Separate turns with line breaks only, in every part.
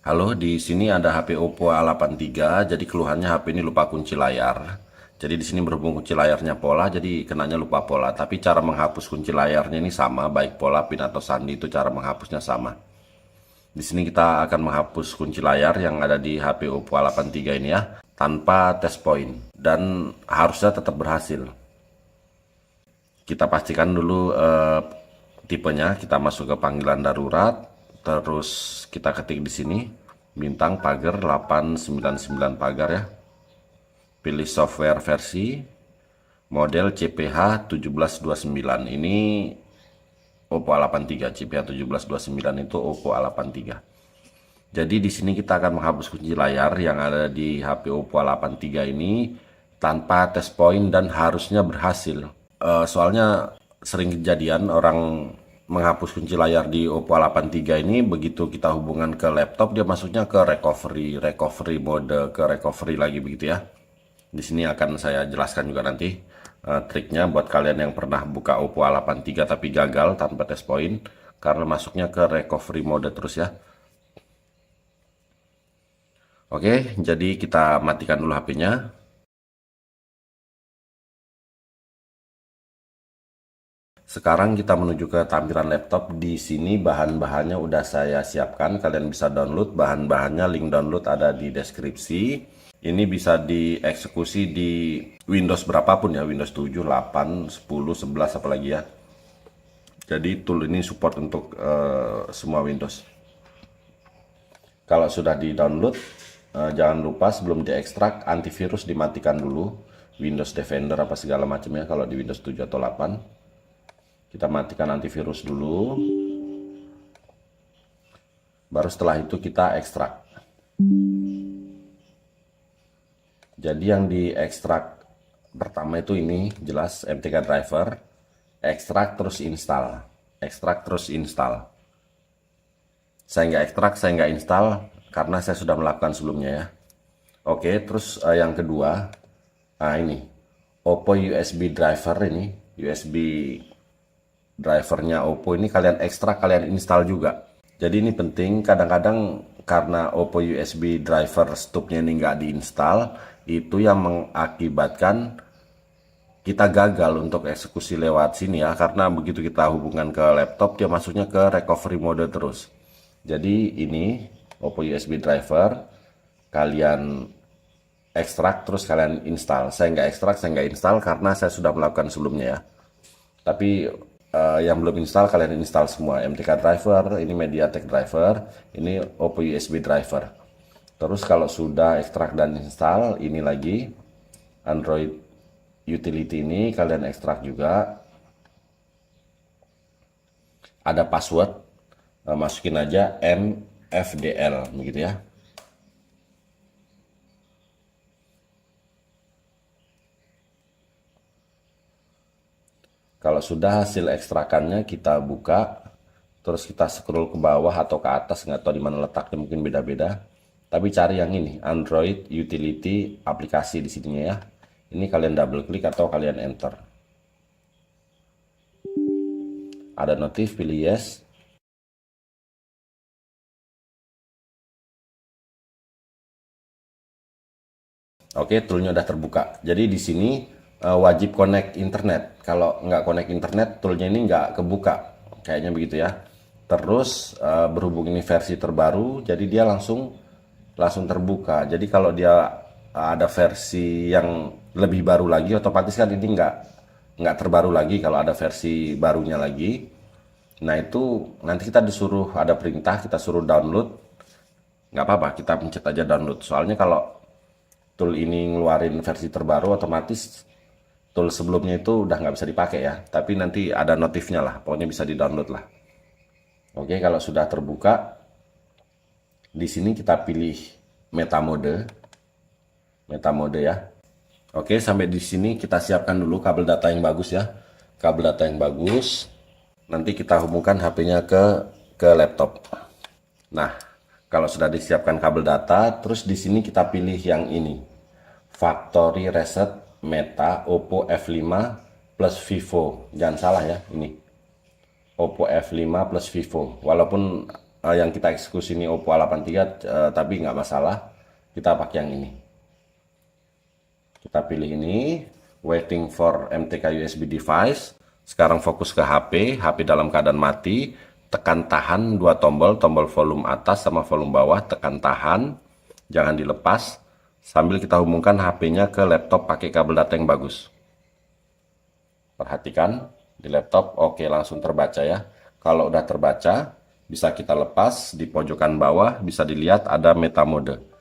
Halo, di sini ada HP Oppo A83. Jadi keluhannya HP ini lupa kunci layar. Jadi di sini berhubung kunci layarnya pola, jadi kenanya lupa pola. Tapi cara menghapus kunci layarnya ini sama, baik pola, pin atau sandi itu cara menghapusnya sama. Di sini kita akan menghapus kunci layar yang ada di HP Oppo A83 ini ya, tanpa test point dan harusnya tetap berhasil. Kita pastikan dulu tipenya, kita masuk ke panggilan darurat, terus kita ketik di sini bintang pagar 899 pagar ya. Pilih software versi model CPH 1729. Ini Oppo A83, CPH 1729 itu Oppo A83. Jadi di sini kita akan menghapus kunci layar yang ada di HP Oppo A83 ini tanpa test point dan harusnya berhasil. Soalnya sering kejadian orang menghapus kunci layar di Oppo A83 ini begitu kita hubungan ke laptop dia masuknya ke recovery mode, ke recovery lagi begitu ya. Di sini akan saya jelaskan juga nanti triknya buat kalian yang pernah buka Oppo A83 tapi gagal tanpa test point karena masuknya ke recovery mode terus ya. Oke, jadi kita matikan dulu HP-nya. Sekarang kita menuju ke tampilan laptop. Di sini bahan-bahannya udah saya siapkan. Kalian bisa download bahan-bahannya, link download ada di deskripsi. Ini bisa dieksekusi di Windows berapapun ya, Windows 7, 8, 10, 11 apalagi ya. Jadi tool ini support untuk semua Windows. Kalau sudah di-download, jangan lupa sebelum diekstrak antivirus dimatikan dulu. Windows Defender apa segala macamnya kalau di Windows 7 atau 8. Kita matikan antivirus dulu. Baru setelah itu kita ekstrak. Jadi yang diekstrak pertama itu ini jelas MTK driver. Ekstrak terus install. Ekstrak terus install. Saya nggak ekstrak, saya nggak install karena saya sudah melakukan sebelumnya ya. Oke, terus yang kedua, nah ini Oppo USB driver ini, USB drivernya Oppo ini kalian ekstrak, kalian install juga. Jadi ini penting, kadang-kadang karena Oppo USB driver stubnya ini nggak diinstal, itu yang mengakibatkan kita gagal untuk eksekusi lewat sini ya, karena begitu kita hubungan ke laptop dia masuknya ke recovery mode terus. Jadi ini Oppo USB driver kalian ekstrak terus kalian install. Saya nggak ekstrak, saya nggak install karena saya sudah melakukan sebelumnya ya. Tapi yang belum install kalian install semua. MTK driver, ini MediaTek driver, ini Oppo USB driver. Terus kalau sudah ekstrak dan install, ini lagi Android utility ini kalian ekstrak juga. Ada password, masukin aja MFDL begitu ya. Kalau sudah hasil ekstrakannya kita buka, terus kita scroll ke bawah atau ke atas, nggak tahu di mana letaknya, mungkin beda-beda. Tapi cari yang ini, Android Utility aplikasi di sininya ya. Ini kalian double klik atau kalian enter. Ada notif, pilih yes. Oke, toolnya udah terbuka. Jadi di sini wajib connect internet. Kalau nggak connect internet, toolnya ini nggak kebuka. Kayaknya begitu ya. Terus berhubung ini versi terbaru, jadi dia langsung terbuka. Jadi kalau dia ada versi yang lebih baru lagi, otomatis kan ini nggak terbaru lagi kalau ada versi barunya lagi. Nah itu nanti kita disuruh ada perintah, kita suruh download. Nggak apa-apa, kita pencet aja download. Soalnya kalau tool ini ngeluarin versi terbaru, otomatis tool sebelumnya itu udah nggak bisa dipakai ya. Tapi nanti ada notifnya lah, pokoknya bisa di-download lah. Oke, kalau sudah terbuka, di sini kita pilih meta mode ya. Oke, sampai di sini kita siapkan dulu kabel data yang bagus ya. Kabel data yang bagus. Nanti kita hubungkan HP-nya ke laptop. Nah, kalau sudah disiapkan kabel data, terus di sini kita pilih yang ini. Factory Reset Meta Oppo F5 plus Vivo. Jangan salah ya, ini. Oppo F5 plus Vivo. Walaupun yang kita eksekusi ini Oppo A83, tapi nggak masalah, kita pakai yang ini. Kita pilih ini, waiting for MTK USB device. Sekarang fokus ke HP dalam keadaan mati, tekan tahan dua tombol, tombol volume atas sama volume bawah, tekan tahan, jangan dilepas, sambil kita hubungkan HP-nya ke laptop pakai kabel data yang bagus. Perhatikan di laptop, oke, langsung terbaca ya. Kalau udah terbaca, bisa kita lepas. Di pojokan bawah bisa dilihat ada meta mode.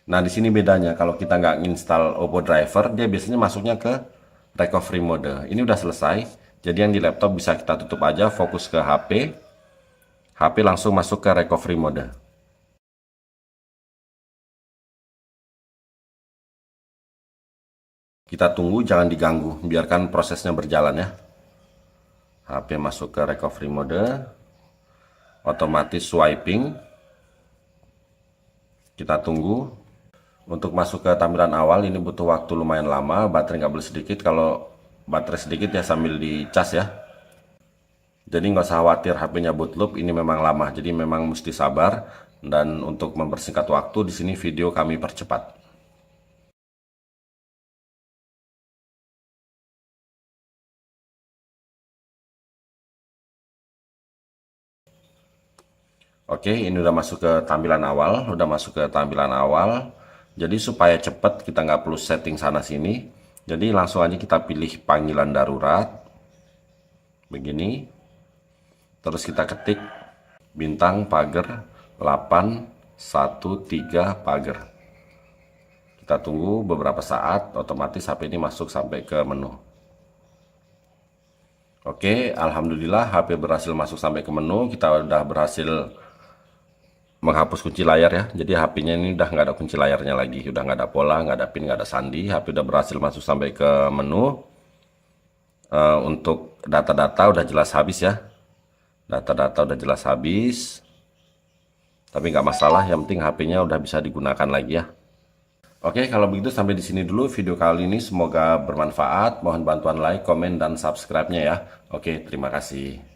Nah, di sini bedanya, kalau kita nggak install Oppo driver, dia biasanya masuknya ke recovery mode. Ini udah selesai, jadi yang di laptop bisa kita tutup aja, fokus ke HP. HP langsung masuk ke recovery mode. Kita tunggu, jangan diganggu, biarkan prosesnya berjalan ya. HP masuk ke recovery mode, otomatis swiping. Kita tunggu. Untuk masuk ke tampilan awal ini butuh waktu lumayan lama, baterai nggak boleh sedikit. Kalau baterai sedikit ya sambil dicas ya. Jadi nggak usah khawatir HP-nya boot loop, ini memang lama, jadi memang mesti sabar. Dan untuk mempersingkat waktu, di sini video kami percepat. Oke, ini udah masuk ke tampilan awal, Jadi supaya cepat, kita nggak perlu setting sana sini. Jadi langsung aja kita pilih panggilan darurat, begini. Terus kita ketik bintang pagar 813 pagar. Kita tunggu beberapa saat, otomatis HP ini masuk sampai ke menu. Oke, alhamdulillah HP berhasil masuk sampai ke menu. Kita udah berhasil menghapus kunci layar ya. Jadi HP-nya ini udah nggak ada kunci layarnya lagi, udah nggak ada pola, nggak ada pin, nggak ada sandi. HP udah berhasil masuk sampai ke menu. Untuk data-data udah jelas habis ya. Data-data udah jelas habis. Tapi nggak masalah, yang penting HP-nya udah bisa digunakan lagi ya. Oke, kalau begitu sampai di sini dulu video kali ini. Semoga bermanfaat. Mohon bantuan like, komen, dan subscribe-nya ya. Oke, terima kasih.